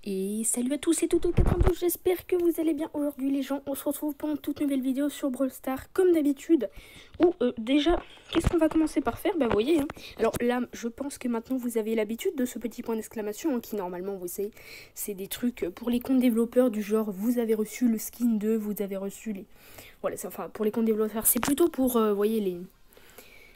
Et salut à tous et toutes au 92, j'espère que vous allez bien aujourd'hui les gens. On se retrouve pour une toute nouvelle vidéo sur Brawl Stars comme d'habitude. Où déjà, qu'est-ce qu'on va commencer par faire? Bah vous voyez, hein. Alors là, je pense que maintenant vous avez l'habitude de ce petit point d'exclamation, hein, qui normalement, vous savez, c'est des trucs pour les comptes développeurs du genre vous avez reçu le skin de, vous avez reçu les... Voilà, enfin pour les comptes développeurs, c'est plutôt pour, vous voyez,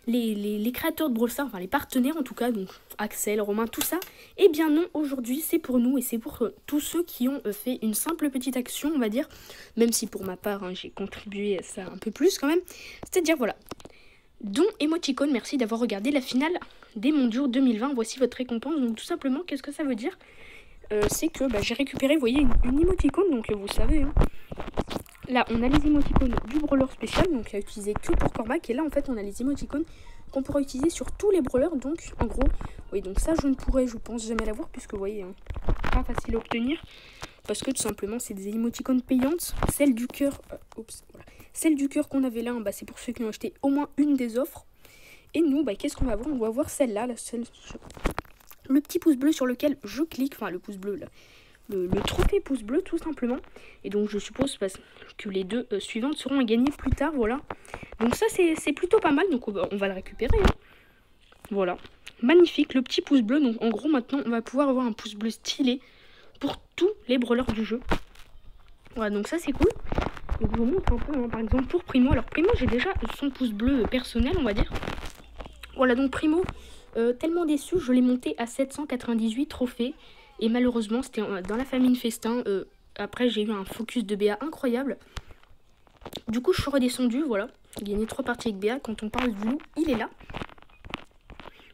les créateurs de Brawl Stars, enfin les partenaires en tout cas, donc Axel, Romain, tout ça. Eh bien non, aujourd'hui c'est pour nous et c'est pour tous ceux qui ont fait une simple petite action, on va dire, même si pour ma part, hein, j'ai contribué à ça un peu plus quand même. C'est-à-dire, voilà, don Emoticon, merci d'avoir regardé la finale des mondiaux 2020, voici votre récompense. Donc tout simplement, qu'est-ce que ça veut dire? C'est que j'ai récupéré, vous voyez, une émoticône, donc vous savez, hein. Là, on a les émoticônes du brawler spécial, donc à utiliser que pour Cormac. Et là, en fait, on a les émoticônes qu'on pourra utiliser sur tous les brawlers. Donc, en gros, oui, donc ça, je ne pourrais, je pense, jamais l'avoir, puisque, vous voyez, hein, pas facile à obtenir. Parce que, tout simplement, c'est des émoticônes payantes. Celle du cœur, voilà. Celle du cœur qu'on avait là, bah, c'est pour ceux qui ont acheté au moins une des offres. Et nous, qu'est-ce qu'on va avoir? On va avoir celle-là, le petit pouce bleu sur lequel je clique, enfin, le pouce bleu, là. Le trophée pouce bleu tout simplement. Et donc je suppose que les deux suivantes seront à gagner plus tard, voilà. Donc ça c'est plutôt pas mal, donc on va le récupérer, hein. Voilà, magnifique, le petit pouce bleu. Donc en gros maintenant on va pouvoir avoir un pouce bleu stylé pour tous les brawlers du jeu. Voilà, donc ça c'est cool. Donc je vous montre un peu, hein, par exemple pour Primo. Alors Primo, j'ai déjà son pouce bleu personnel, on va dire. Voilà, donc Primo, tellement déçu, je l'ai monté à 798 trophées. Et malheureusement, c'était dans la famine festin. Après, j'ai eu un focus de BA incroyable. Du coup, je suis redescendue, voilà. J'ai gagné 3 parties avec BA. Quand on parle du loup, il est là.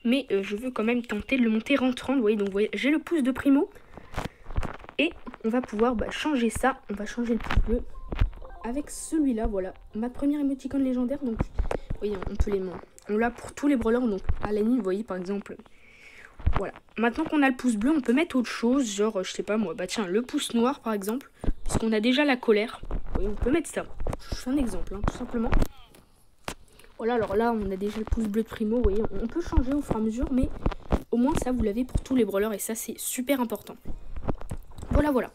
Mais je veux quand même tenter de le monter rentrant. Vous voyez, donc j'ai le pouce de Primo. Et on va pouvoir changer ça. On va changer le pouce bleu avec celui-là, voilà. Ma première émoticône légendaire. Donc, vous voyez, on peut les mains. On l'a pour tous les brawlers. Donc, à la nuit, vous voyez, par exemple... Voilà, maintenant qu'on a le pouce bleu, on peut mettre autre chose, genre, je sais pas moi, tiens, le pouce noir par exemple, puisqu'on a déjà la colère. Oui, on peut mettre ça. Je fais un exemple, hein, tout simplement. Voilà, alors là, on a déjà le pouce bleu de Primo, vous voyez, on peut changer au fur et à mesure, mais au moins ça, vous l'avez pour tous les brawlers, et ça, c'est super important. Voilà, voilà.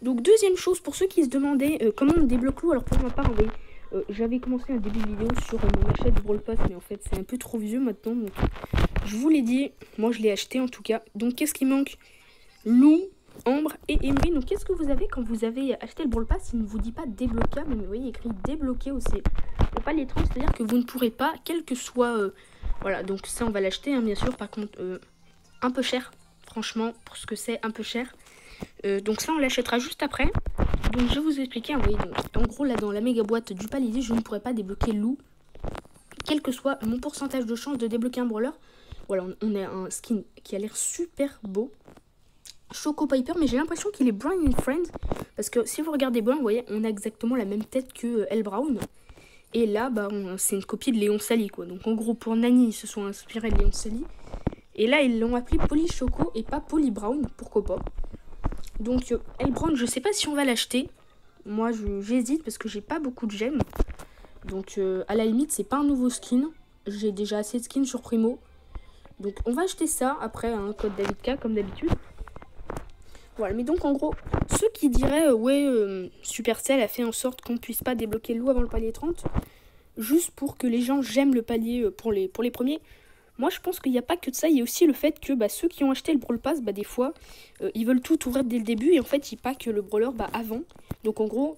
Donc, deuxième chose, pour ceux qui se demandaient comment on débloque l'eau, alors pour ma part, vous voyez, j'avais commencé un début de vidéo sur mon achat du Brawl Pass, mais en fait, c'est un peu trop vieux maintenant, donc... Je vous l'ai dit, moi je l'ai acheté en tout cas. Donc qu'est-ce qui manque? Lou, Ambre et Emery. Donc qu'est-ce que vous avez quand vous avez acheté le Brawl Pass? Il ne vous dit pas débloquable, mais vous voyez écrit débloqué aussi. Faut pas les trans, c'est-à-dire que vous ne pourrez pas, quel que soit... voilà, donc ça on va l'acheter, hein, bien sûr. Par contre, un peu cher. Franchement, pour ce que c'est, un peu cher. Donc ça on l'achètera juste après. Donc je vais vous expliquer, hein, vous voyez, donc, en gros là dans la méga boîte du Palais, je ne pourrais pas débloquer Lou. Quel que soit mon pourcentage de chance de débloquer un brawler. Voilà, on a un skin qui a l'air super beau. Choco Piper, mais j'ai l'impression qu'il est Brown in Friends. Parce que si vous regardez bien, vous voyez, on a exactement la même tête que Elle Brown. Et là, c'est une copie de Léon Sally, quoi. Donc en gros, pour Nani, ils se sont inspirés de Léon Sally. Et là, ils l'ont appelé Polly Choco et pas Polly Brown, pourquoi pas. Donc Elle Brown, je sais pas si on va l'acheter. Moi, j'hésite parce que j'ai pas beaucoup de gemmes. Donc à la limite, c'est pas un nouveau skin. J'ai déjà assez de skins sur Primo. Donc on va acheter ça après, un code Davidka comme d'habitude. Voilà, mais donc en gros, ceux qui diraient Supercell a fait en sorte qu'on puisse pas débloquer Lou avant le palier 30, juste pour que les gens j'aiment le palier pour les premiers. Moi je pense qu'il n'y a pas que de ça, il y a aussi le fait que ceux qui ont acheté le Brawl Pass, des fois, ils veulent tout ouvrir dès le début et en fait ils packent le brawler avant. Donc en gros,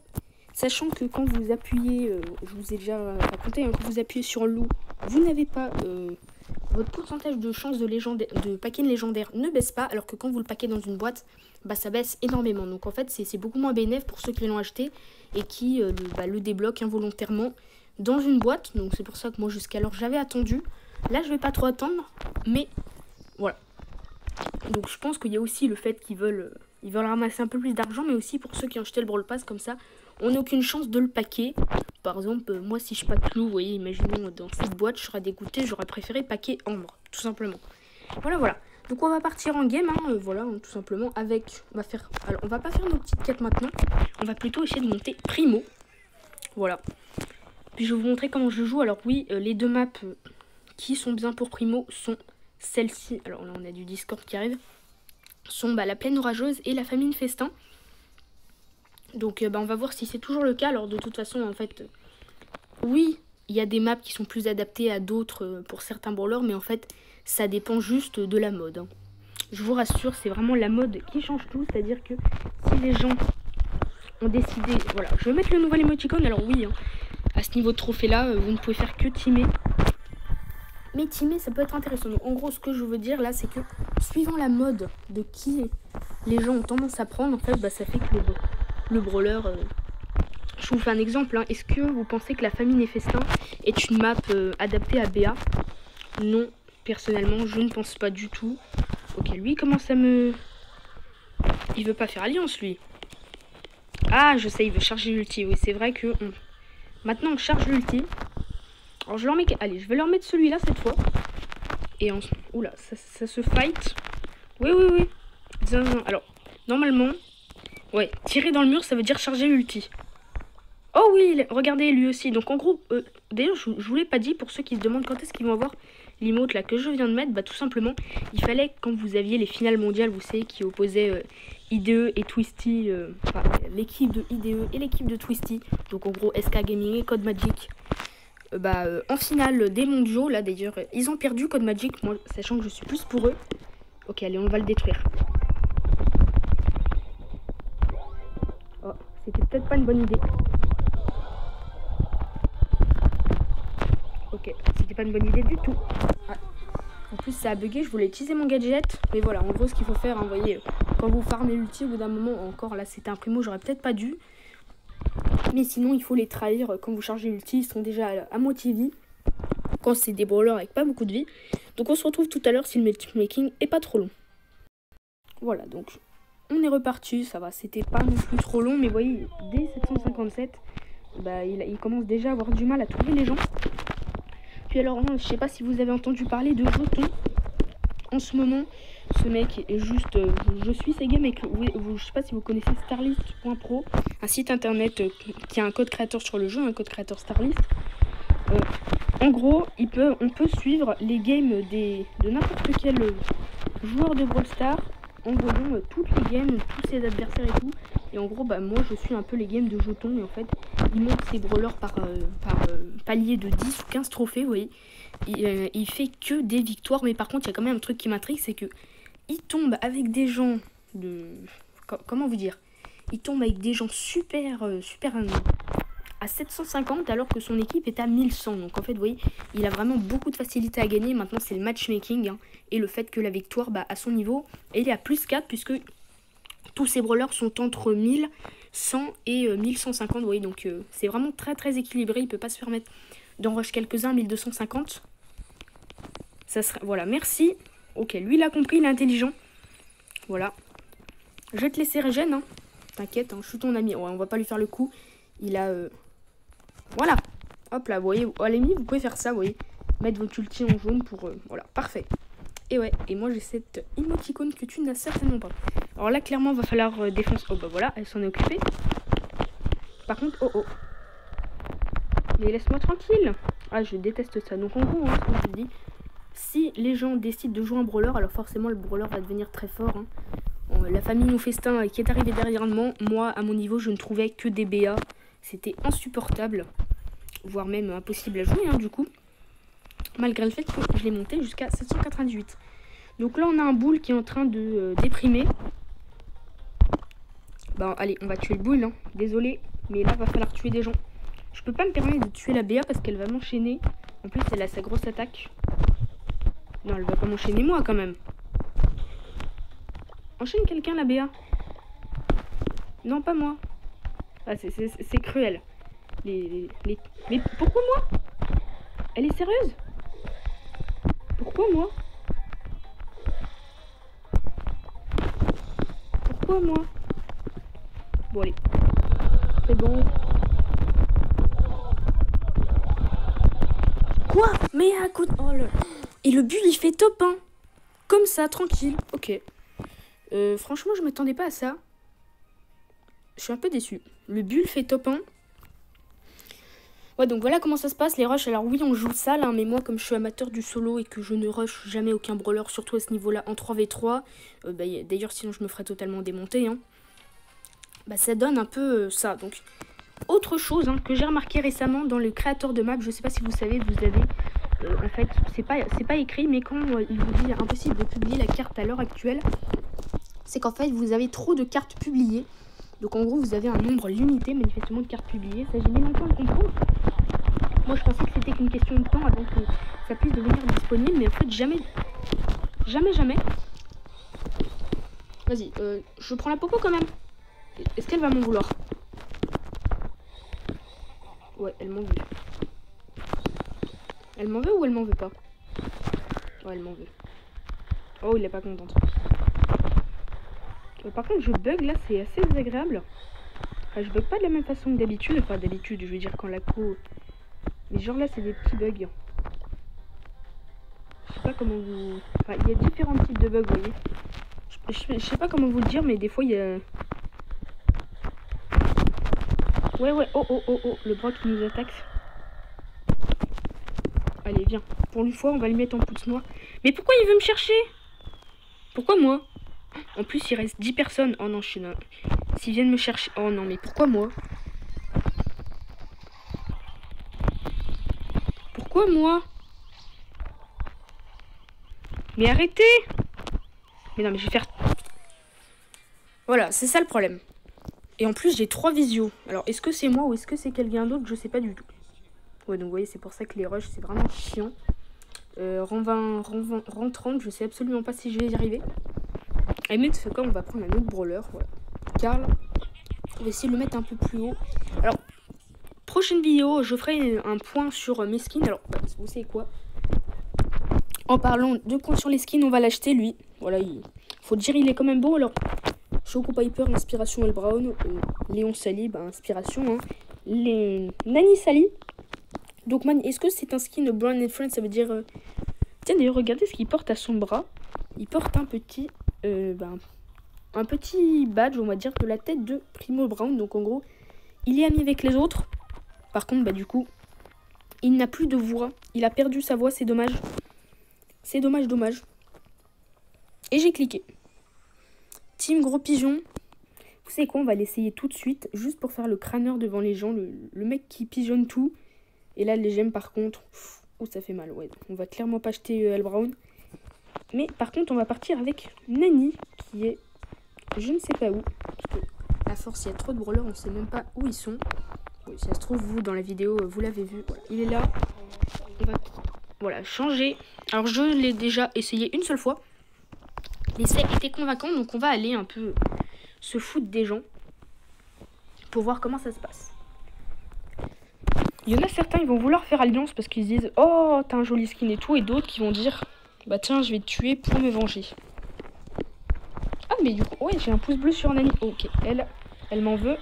sachant que quand vous appuyez, je vous ai déjà raconté, hein, quand vous appuyez sur Lou, vous n'avez pas... votre pourcentage de chance de paquer une légendaire ne baisse pas, alors que quand vous le paquez dans une boîte, ça baisse énormément. Donc en fait, c'est beaucoup moins bénéf pour ceux qui l'ont acheté et qui le débloquent involontairement dans une boîte. Donc c'est pour ça que moi jusqu'alors j'avais attendu. Là je vais pas trop attendre, mais voilà. Donc je pense qu'il y a aussi le fait qu'ils veulent ramasser un peu plus d'argent, mais aussi pour ceux qui ont acheté le Brawl Pass, comme ça, on n'a aucune chance de le paquer. Par exemple, moi si je pack Lou, vous voyez, imaginons dans cette boîte, je serais dégoûté, j'aurais préféré paquer Ambre, tout simplement. Voilà, voilà. Donc on va partir en game, hein, voilà, tout simplement, avec... Alors, on va pas faire nos petites quêtes maintenant, on va plutôt essayer de monter Primo. Voilà. Puis je vais vous montrer comment je joue. Alors oui, les deux maps qui sont bien pour Primo sont celles-ci. Alors là, on a du Discord qui arrive. sont la plaine orageuse et la famine festin. Donc on va voir si c'est toujours le cas. Alors de toute façon, en fait, oui, il y a des maps qui sont plus adaptées à d'autres pour certains brawlers, mais en fait, ça dépend juste de la mode. Hein. Je vous rassure, c'est vraiment la mode qui change tout. C'est-à-dire que si les gens ont décidé... Voilà, je vais mettre le nouvel emoticon. Alors oui, hein, à ce niveau de trophée-là, vous ne pouvez faire que teamer. Mais teamer, ça peut être intéressant. Donc en gros, ce que je veux dire là, c'est que suivant la mode de qui les gens ont tendance à prendre, en fait, ça fait que le brawler... Je vous fais un exemple. Hein. Est-ce que vous pensez que la famine et festin est une map adaptée à BA? Non, personnellement, je ne pense pas du tout. Ok, lui, il commence à me... Il veut pas faire alliance, lui. Ah, je sais, il veut charger l'ulti. Oui, c'est vrai que... Maintenant, on charge l'ulti. Alors, je leur mets... Allez, je vais leur mettre celui-là, cette fois. Et on... Oula, ça se fight. Oui, oui, oui. Alors, normalement... Ouais, tirer dans le mur, ça veut dire charger l'ulti. Oh oui, regardez, lui aussi. Donc, en gros... D'ailleurs, je vous l'ai pas dit, pour ceux qui se demandent quand est-ce qu'ils vont avoir l'emote là que je viens de mettre, tout simplement, il fallait, quand vous aviez les finales mondiales, vous savez, qui opposaient IDE et Twisty, enfin, l'équipe de IDE et l'équipe de Twisty, donc en gros SK Gaming et Code Magic, en finale des mondiaux, là d'ailleurs, ils ont perdu Code Magic, moi, sachant que je suis plus pour eux. Ok, allez, on va le détruire. Oh, c'était peut-être pas une bonne idée. Ok, c'était pas une bonne idée du tout. Ah. En plus, ça a bugué, je voulais utiliser mon gadget. Mais voilà, en gros, ce qu'il faut faire, hein, vous voyez, quand vous farmez l'ulti, au bout d'un moment, encore là, c'était un primo, j'aurais peut-être pas dû. Mais sinon, il faut les trahir. Quand vous chargez l'ulti, ils sont déjà à moitié vie. Quand c'est des brawlers avec pas beaucoup de vie. Donc, on se retrouve tout à l'heure si le matchmaking est pas trop long. Voilà, donc, on est reparti. Ça va, c'était pas non plus trop long. Mais vous voyez, dès 757, il commence déjà à avoir du mal à trouver les gens. Puis alors, je sais pas si vous avez entendu parler de Jeton. En ce moment, ce mec est juste... je suis ces games avec... je sais pas si vous connaissez Starlist.pro, un site internet qui a un code créateur sur le jeu, un code créateur Starlist. En gros, on peut suivre les games de n'importe quel joueur de Brawl Stars en voyant toutes les games, tous ses adversaires et tout. Et en gros, moi, je suis un peu les games de Jeton. Et en fait, il monte ses brawlers par palier de 10 ou 15 trophées, vous voyez. Il fait que des victoires. Mais par contre, il y a quand même un truc qui m'intrigue, c'est que il tombe avec des gens de... Comment vous dire? Il tombe avec des gens super à 750 alors que son équipe est à 1100. Donc en fait, vous voyez, il a vraiment beaucoup de facilité à gagner. Maintenant, c'est le matchmaking et le fait que la victoire, à son niveau, elle est à plus 4 puisque tous ces brawlers sont entre 1100 et 1150. Vous voyez, donc c'est vraiment très très équilibré. Il peut pas se permettre d'en rush quelques-uns, 1250. Ça serait... Voilà, merci. Ok, lui, il a compris, il est intelligent. Voilà. Je vais te laisser régène, hein. T'inquiète, hein, je suis ton ami. Ouais, on va pas lui faire le coup. Il a... Voilà. Hop là, vous voyez, à la limite, vous pouvez faire ça, vous voyez. Mettre votre ulti en jaune pour... Voilà, parfait. Et ouais, et moi, j'ai cette emoticône que tu n'as certainement pas. Alors là, clairement, il va falloir défoncer... Oh, voilà, elle s'en est occupée. Par contre, oh. Mais laisse-moi tranquille. Ah, je déteste ça. Donc, en gros, hein, comme je dis, si les gens décident de jouer un brawler, alors forcément, le brawler va devenir très fort, hein. La famille ou festin qui est arrivée dernièrement, moi, à mon niveau, je ne trouvais que des BA. C'était insupportable, voire même impossible à jouer, hein, du coup. Malgré le fait que je l'ai monté jusqu'à 798. Donc là, on a un boule qui est en train de déprimer. Allez, on va tuer le boule, hein. Désolé, mais là, va falloir tuer des gens. Je peux pas me permettre de tuer la BA parce qu'elle va m'enchaîner. En plus, elle a sa grosse attaque. Non, elle va pas m'enchaîner moi, quand même. Enchaîne quelqu'un, la BA. Non, pas moi. Ah, c'est cruel. Mais pourquoi moi? Elle est sérieuse? Pourquoi moi? Pourquoi moi? Bon, allez. C'est bon. Quoi? Mais à côté... Oh, et le bulle, il fait top 1. Comme ça, tranquille. Ok. Franchement, je m'attendais pas à ça. Je suis un peu déçu. Le bulle fait top 1. Ouais, donc voilà comment ça se passe, les rushs. Alors oui, on joue ça, là, mais moi, comme je suis amateur du solo et que je ne rush jamais aucun brawler, surtout à ce niveau-là, en 3v3, d'ailleurs, sinon je me ferais totalement démonter, hein, bah ça donne un peu ça. Donc, autre chose que j'ai remarqué récemment dans le créateur de map, je sais pas si vous savez, vous avez, en fait, c'est pas écrit, mais quand il vous dit impossible de publier la carte à l'heure actuelle, c'est qu'en fait, vous avez trop de cartes publiées. Donc en gros, vous avez un nombre limité, manifestement, de cartes publiées. Ça, j'ai mis longtemps à comprendre. Moi, je pensais que c'était qu'une question de temps avant que ça puisse devenir disponible. Mais en fait, jamais. Vas-y, je prends la popo quand même. Est-ce qu'elle va m'en vouloir? Ouais, elle m'en veut. Elle m'en veut ou elle m'en veut pas? Ouais, elle m'en veut. Oh, il est pas contente. Par contre, je bug là, c'est assez désagréable. Enfin, je bug pas de la même façon que d'habitude. Enfin, d'habitude, je veux dire quand la co... Mais genre là, c'est des petits bugs. Je sais pas comment vous... Enfin, il y a différents types de bugs, vous voyez. Je sais pas comment vous le dire, mais des fois, il y a... Ouais, oh, le bras qui nous attaque. Allez, viens. Pour une fois, on va le mettre en pouce-moi. Mais pourquoi il veut me chercher? Pourquoi moi? En plus, il reste 10 personnes. Oh non, je suis là. S'ils viennent me chercher... Oh non, mais pourquoi moi? Pourquoi moi? Mais arrêtez! Mais non, mais je vais faire... Voilà, c'est ça le problème. Et en plus, j'ai 3 visios. Alors, est-ce que c'est moi ou est-ce que c'est quelqu'un d'autre? Je sais pas du tout. Ouais, donc vous voyez, c'est pour ça que les rushs, c'est vraiment chiant. Rang 20, rang 30, je sais absolument pas si je vais y arriver. Et même, fait quoi, on va prendre un autre brawler, voilà. Karl. On va essayer de le mettre un peu plus haut. Alors, prochaine vidéo, je ferai un point sur mes skins. Alors, vous savez quoi? En parlant de points sur les skins, on va l'acheter, lui. Voilà, faut dire, il est quand même beau. Alors, Choco Piper, inspiration El Brown. Léon Sally, inspiration. Hein. Les Nani Sally. Donc, man, est-ce que c'est un skin Brown and Friends? Ça veut dire... Tiens, d'ailleurs, regardez ce qu'il porte à son bras. Il porte un petit... un petit badge, on va dire, de la tête de Primo Brown. Donc, en gros, il est ami avec les autres. Par contre, du coup, il n'a plus de voix. Il a perdu sa voix, c'est dommage. C'est dommage. Et j'ai cliqué. Team Gros Pigeon. Vous savez quoi, on va l'essayer tout de suite. Juste pour faire le crâneur devant les gens. Le mec qui pigeonne tout. Et là, les gemmes, par contre... Oh, ça fait mal, ouais. On va clairement pas acheter El Brown. Mais par contre, on va partir avec Nani, qui est... Je ne sais pas où. Parce que, à force, il y a trop de brawlers, on ne sait même pas où ils sont. Oui, si ça se trouve, vous, dans la vidéo, vous l'avez vu. Voilà, il est là. On va... Voilà, changer. Alors, je l'ai déjà essayé une seule fois. L'essai était convaincant, donc on va aller un peu se foutre des gens. Pour voir comment ça se passe. Il y en a certains, ils vont vouloir faire alliance parce qu'ils disent « Oh, t'as un joli skin et tout », et d'autres qui vont dire « Bah tiens, je vais te tuer pour me venger ». Ah, mais du coup, ouais, j'ai un pouce bleu sur Nani. Ok, elle m'en veut.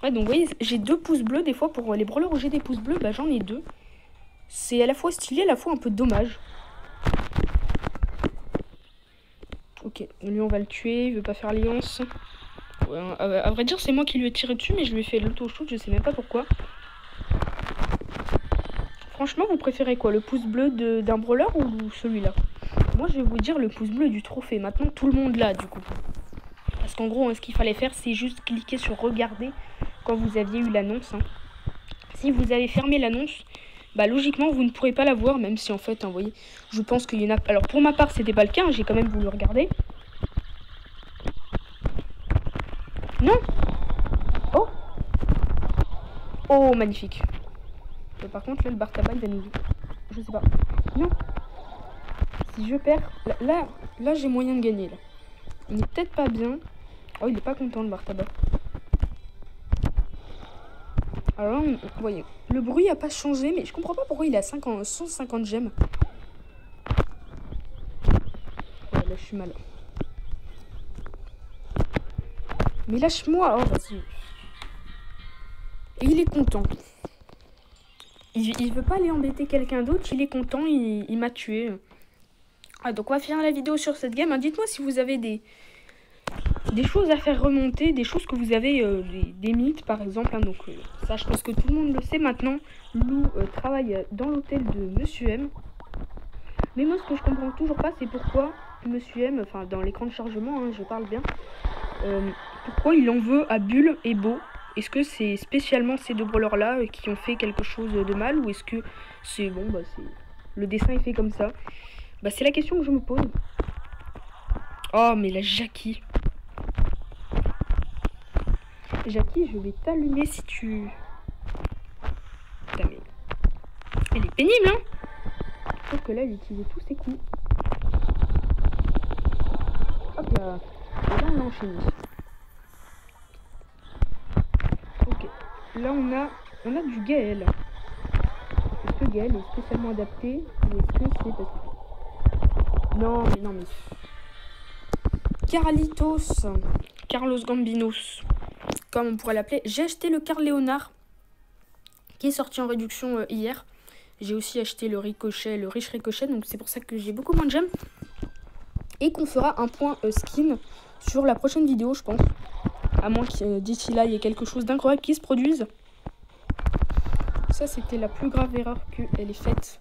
Ouais, donc vous voyez, j'ai 2 pouces bleus des fois pour les brawlers où j'ai des pouces bleus, bah j'en ai 2. C'est à la fois stylé, à la fois un peu dommage. Ok, lui on va le tuer, il veut pas faire alliance. Ouais, à vrai dire, c'est moi qui lui ai tiré dessus, mais je lui ai fait l'auto-shoot, je sais même pas pourquoi. Franchement, vous préférez quoi? Le pouce bleu d'un brawler ou celui-là? Moi, je vais vous dire le pouce bleu du trophée. Maintenant, tout le monde l'a, du coup. Parce qu'en gros, ce qu'il fallait faire, c'est juste cliquer sur regarder quand vous aviez eu l'annonce. Hein. Si vous avez fermé l'annonce, bah logiquement, vous ne pourrez pas la voir, même si en fait, vous voyez, je pense qu'il y en a... Alors, pour ma part, c'était pas le cas, hein, j'ai quand même voulu regarder. Non. Oh. Oh, magnifique. Par contre, là, le bar tabac, il va nous... Je sais pas. Non. Si je perds... Là j'ai moyen de gagner, là. Il est peut-être pas bien. Oh, il est pas content, le bar tabac. Alors là, vous voyez, le bruit a pas changé, mais je comprends pas pourquoi il a 150 gemmes. Ouais, là, je suis mal. Mais lâche-moi. Oh, vas-y. Et il est content. Il veut pas aller embêter quelqu'un d'autre. Il est content. Il m'a tué. Ah, donc on va finir la vidéo sur cette game. Dites-moi si vous avez des des choses à faire remonter, des choses que vous avez, des mythes par exemple. Hein, donc ça, je pense que tout le monde le sait maintenant. Lou travaille dans l'hôtel de Monsieur M. Mais moi, ce que je comprends toujours pas, c'est pourquoi Monsieur M, enfin dans l'écran de chargement, hein, je parle bien, pourquoi il en veut à Bulle et Beau. Est-ce que c'est spécialement ces deux brawlers-là qui ont fait quelque chose de mal, ou est-ce que c'est bon, bah c'est le dessin est fait comme ça? Bah c'est la question que je me pose. Oh mais la Jackie. Jackie, je vais t'allumer si tu... Putain mais... Elle est pénible, hein. Sauf que là, elle utilisait tous ses coups. Hop là. Et là, on a enchaîné. Ok. Là, on a du Gaël. Est-ce que Gaël est spécialement adapté, ou est-ce que c'est parce que... Non, mais... Carlos Gambinos, comme on pourrait l'appeler. J'ai acheté le Carl Léonard, qui est sorti en réduction hier. J'ai aussi acheté le Ricochet, le riche Ricochet, donc c'est pour ça que j'ai beaucoup moins de gemmes. Et qu'on fera un point skin sur la prochaine vidéo, je pense. À moins que d'ici là, il y ait quelque chose d'incroyable qui se produise. Ça, c'était la plus grave erreur qu'elle ait faite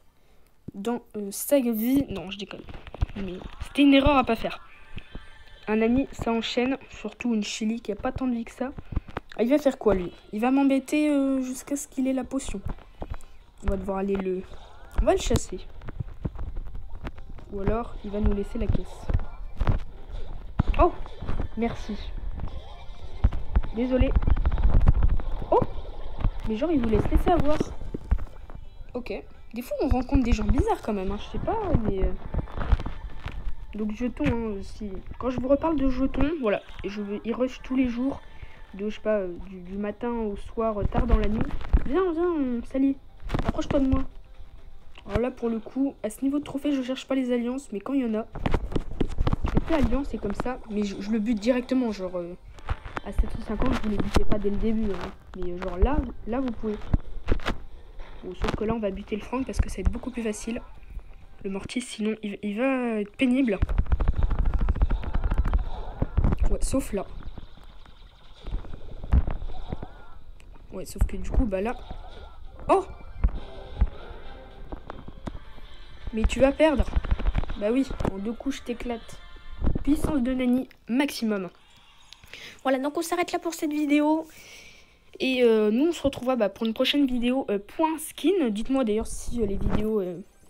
dans sa vie. Non, je déconne. Mais c'était une erreur à pas faire. Un ami, ça enchaîne, surtout une Chili qui a pas tant de vie que ça. Ah, il va faire quoi, lui? Il va m'embêter jusqu'à ce qu'il ait la potion. On va devoir aller on va le chasser. Ou alors, il va nous laisser la caisse. Oh! Merci. Désolé. Oh! Mais genre, il vous laisse laisser avoir. Ok. Des fois, on rencontre des gens bizarres quand même, hein. Je sais pas, mais... Donc, jetons, hein, si... Quand je vous reparle de jetons, voilà. Il rush tous les jours. De, je sais pas, du matin au soir, tard dans la nuit. Viens, Sally. Approche-toi de moi. Alors là, pour le coup, à ce niveau de trophée, je cherche pas les alliances, mais quand il y en a, je fais plus alliance, c'est comme ça, mais je le bute directement, genre à 750, vous ne les butez pas dès le début, hein. Mais genre là, vous pouvez. Bon, sauf que là, on va buter le Frank parce que ça va être beaucoup plus facile. Le Mortis, sinon, il va être pénible. Ouais, sauf là. Ouais, sauf que du coup, bah là... Oh! Mais tu vas perdre. Bah oui, en 2 coups, je t'éclate. Puissance de Nani maximum. Voilà, donc on s'arrête là pour cette vidéo. Et nous, on se retrouvera pour une prochaine vidéo point skin. Dites-moi d'ailleurs si les vidéos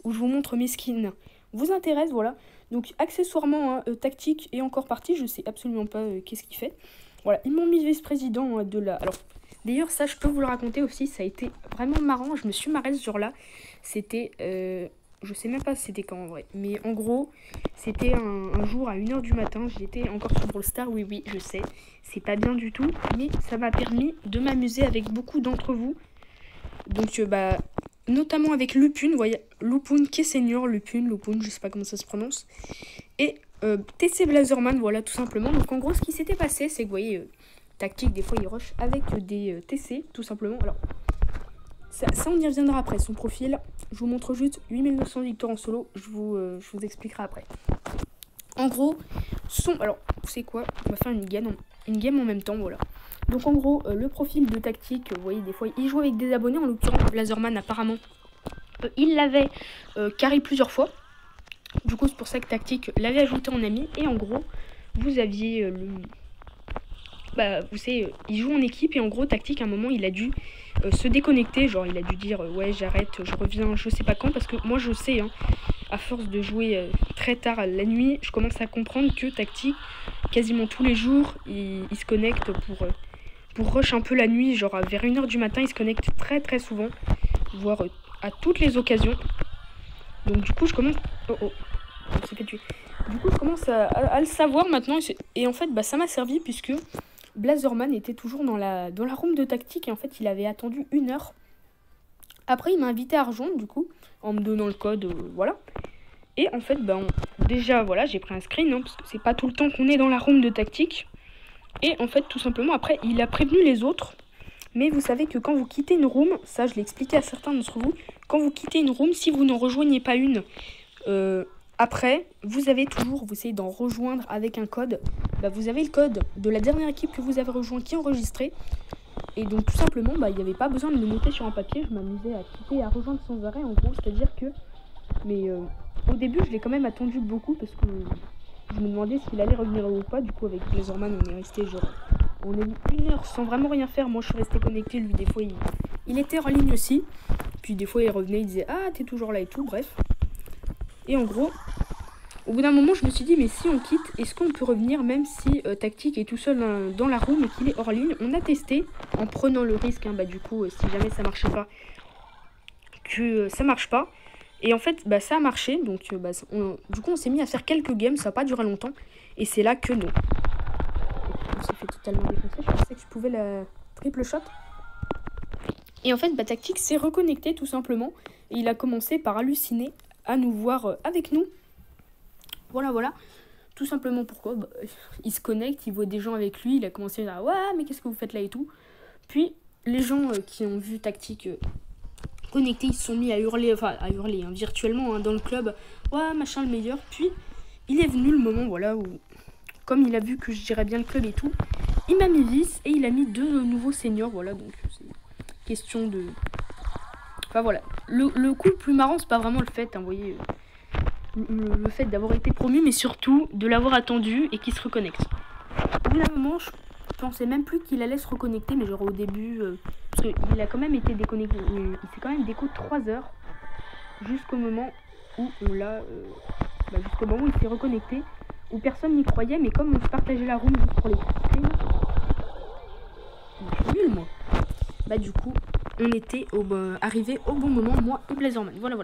où je vous montre mes skins vous intéressent, voilà. Donc accessoirement, hein, tactique et encore partie, je sais absolument pas qu'est-ce qu'il fait. Voilà, ils m'ont mis vice-président de la... Alors, d'ailleurs, ça, je peux vous le raconter aussi, ça a été vraiment marrant. Je me suis marrée ce jour-là. C'était... je sais même pas c'était quand en vrai. Mais en gros, c'était un jour à 1h du matin. J'étais encore sur Brawl Stars. Oui, je sais. C'est pas bien du tout. Mais ça m'a permis de m'amuser avec beaucoup d'entre vous. Donc, notamment avec Lupun. Vous voyez, Lupun qui est senior. Lupun, je sais pas comment ça se prononce. Et TC Blazerman, voilà, tout simplement. Donc, en gros, ce qui s'était passé, c'est que vous voyez, tactique, des fois, il rush avec des TC, tout simplement. Alors, ça, on y reviendra après. Son profil, je vous montre juste 8900 victoires en solo. Je vous expliquerai après. En gros, alors, vous savez quoi? On va faire une game en même temps, voilà. Donc, en gros, le profil de tactique, vous voyez, des fois, il joue avec des abonnés. En l'occurrence, Blazerman, apparemment, il l'avait carré plusieurs fois. Du coup, c'est pour ça que tactique l'avait ajouté en ami. Et en gros, vous aviez vous savez, il joue en équipe et en gros, tactique, à un moment, il a dû se déconnecter. Genre, il a dû dire, ouais, j'arrête, je reviens, je sais pas quand. Parce que moi, je sais, hein, à force de jouer très tard la nuit, je commence à comprendre que tactique, quasiment tous les jours, il se connecte pour rush un peu la nuit. Genre, vers 1h du matin, il se connecte très très souvent, voire à toutes les occasions. Donc, du coup, je commence... Oh, on s'est fait tuer. Du coup, je commence à le savoir maintenant. Et en fait, ça m'a servi puisque Blazerman était toujours dans la room de tactique. Et en fait, il avait attendu 1h. Après, il m'a invité à rejoindre, du coup, en me donnant le code, voilà. Et en fait, déjà, voilà, j'ai pris un screen, hein, parce que c'est pas tout le temps qu'on est dans la room de tactique. Et en fait, tout simplement, après, il a prévenu les autres. Mais vous savez que quand vous quittez une room, ça, je l'ai expliqué à certains d'entre vous, quand vous quittez une room, si vous n'en rejoignez pas une... Après, vous avez toujours, vous essayez d'en rejoindre avec un code. Bah, vous avez le code de la dernière équipe que vous avez rejoint qui est enregistré. Et donc tout simplement, bah, il n'y avait pas besoin de le noter sur un papier. Je m'amusais à quitter et à rejoindre sans arrêt en gros. C'est-à-dire que... Mais au début, je l'ai quand même attendu beaucoup parce que je me demandais s'il allait revenir ou pas. Du coup, avec Blazerman, on est resté genre... On a mis 1 heure sans vraiment rien faire. Moi, je suis resté connecté. Lui, des fois, il était en ligne aussi. Puis des fois, il revenait, il disait « Ah, t'es toujours là et tout. » Bref. Et en gros... Au bout d'un moment, je me suis dit, mais si on quitte, est-ce qu'on peut revenir même si Tactique est tout seul dans la room et qu'il est hors ligne? On a testé en prenant le risque, hein, bah, du coup, si jamais ça marchait pas, que ça marche pas. Et en fait, bah, ça a marché. Donc, du coup, on s'est mis à faire quelques games. Ça n'a pas duré longtemps. Et c'est là que non. On s'est fait totalement défoncer. Je pensais que je pouvais la triple shot. Et en fait, bah, Tactique s'est reconnecté tout simplement. Et il a commencé par halluciner à nous voir avec nous. Voilà. Tout simplement pourquoi bah, il se connecte, il voit des gens avec lui, il a commencé à dire « Ouais, mais qu'est-ce que vous faites là et tout ?» Puis, les gens qui ont vu Tactique connecté, ils se sont mis à hurler, hein, virtuellement hein, dans le club « Ouais, machin, le meilleur !» Puis, il est venu le moment, voilà, où, comme il a vu que je gérais bien le club et tout, il m'a mis vice et il a mis 2 nouveaux seniors, voilà, donc c'est question de... Enfin, voilà. Le coup le plus marrant, c'est pas vraiment le fait, hein, vous voyez... Le fait d'avoir été promu, mais surtout de l'avoir attendu et qu'il se reconnecte. Au bout d'un moment, je pensais même plus qu'il allait se reconnecter, mais genre au début, parce qu'il a quand même été déconnecté, il s'est quand même déco 3 heures jusqu'au moment où on l'a, jusqu'au moment où il s'est reconnecté, où personne n'y croyait, mais comme on se partageait la room juste pour les screens, je suis nul moi. Bah du coup, on était arrivé au bon moment, moi et Blazerman. Voilà.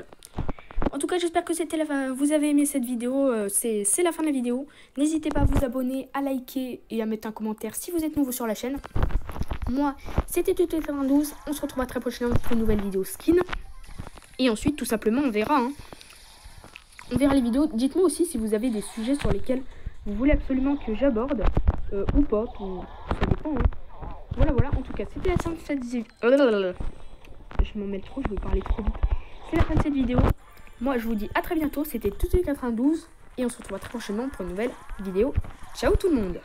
En tout cas, j'espère que c'était la fin. Vous avez aimé cette vidéo. C'est la fin de la vidéo. N'hésitez pas à vous abonner, à liker et à mettre un commentaire si vous êtes nouveau sur la chaîne. Moi, c'était Tuto92. On se retrouvera très prochainement pour une nouvelle vidéo skin. Et ensuite, tout simplement, on verra. Hein. On verra les vidéos. Dites-moi aussi si vous avez des sujets sur lesquels vous voulez absolument que j'aborde. Ou pas. Ça dépend. Hein. Voilà. En tout cas, c'était la fin de cette vidéo. Je m'en mêle trop, je vais parler trop vite. C'est la fin de cette vidéo. Moi, je vous dis à très bientôt. C'était Tuto92 et on se retrouve très prochainement pour une nouvelle vidéo. Ciao tout le monde!